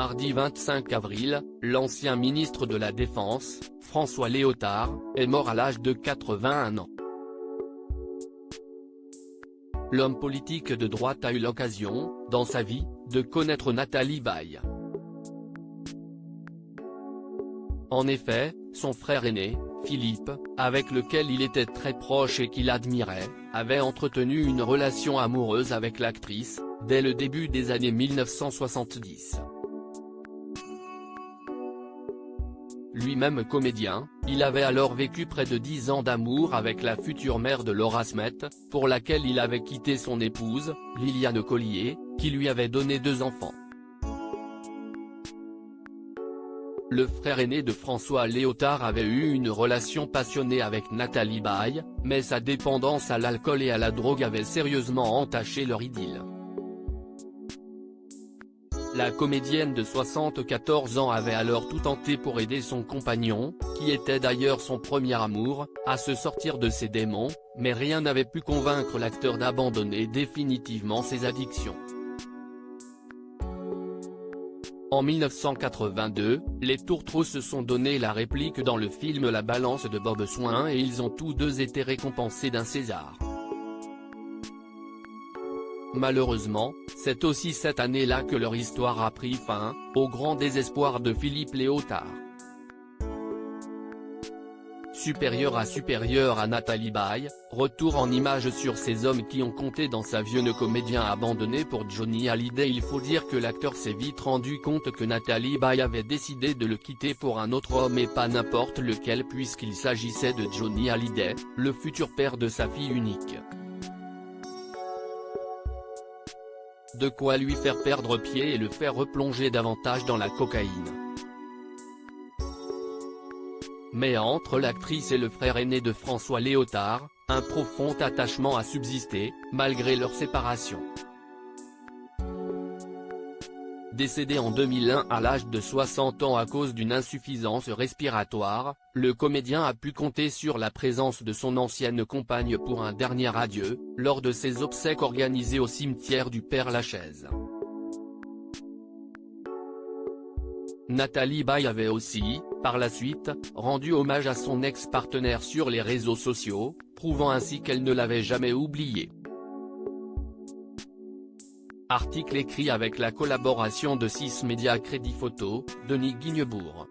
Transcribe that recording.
Mardi 25 avril, l'ancien ministre de la Défense, François Léotard, est mort à l'âge de 81 ans. L'homme politique de droite a eu l'occasion, dans sa vie, de connaître Nathalie Baye. En effet, son frère aîné, Philippe, avec lequel il était très proche et qu'il admirait, avait entretenu une relation amoureuse avec l'actrice, dès le début des années 1970. Lui-même comédien, il avait alors vécu près de 10 ans d'amour avec la future mère de Laura Smet, pour laquelle il avait quitté son épouse, Liliane Collier, qui lui avait donné 2 enfants. Le frère aîné de François Léotard avait eu une relation passionnée avec Nathalie Baye, mais sa dépendance à l'alcool et à la drogue avait sérieusement entaché leur idylle. La comédienne de 74 ans avait alors tout tenté pour aider son compagnon, qui était d'ailleurs son premier amour, à se sortir de ses démons, mais rien n'avait pu convaincre l'acteur d'abandonner définitivement ses addictions. En 1982, les Tourtereaux se sont donné la réplique dans le film La Balance de Bob Swain et ils ont tous deux été récompensés d'un César. Malheureusement, c'est aussi cette année-là que leur histoire a pris fin, au grand désespoir de Philippe Léotard. Supérieur à Nathalie Baye, retour en images sur ces hommes qui ont compté dans sa vie. Le comédien abandonné pour Johnny Hallyday. Il faut dire que l'acteur s'est vite rendu compte que Nathalie Baye avait décidé de le quitter pour un autre homme et pas n'importe lequel puisqu'il s'agissait de Johnny Hallyday, le futur père de sa fille unique. De quoi lui faire perdre pied et le faire replonger davantage dans la cocaïne. Mais entre l'actrice et le frère aîné de François Léotard, un profond attachement a subsisté, malgré leur séparation. Décédé en 2001 à l'âge de 60 ans à cause d'une insuffisance respiratoire, le comédien a pu compter sur la présence de son ancienne compagne pour un dernier adieu, lors de ses obsèques organisées au cimetière du Père-Lachaise. Nathalie Baye avait aussi, par la suite, rendu hommage à son ex-partenaire sur les réseaux sociaux, prouvant ainsi qu'elle ne l'avait jamais oublié. Article écrit avec la collaboration de 6 Médias Crédit Photo, Denis Guignebourg.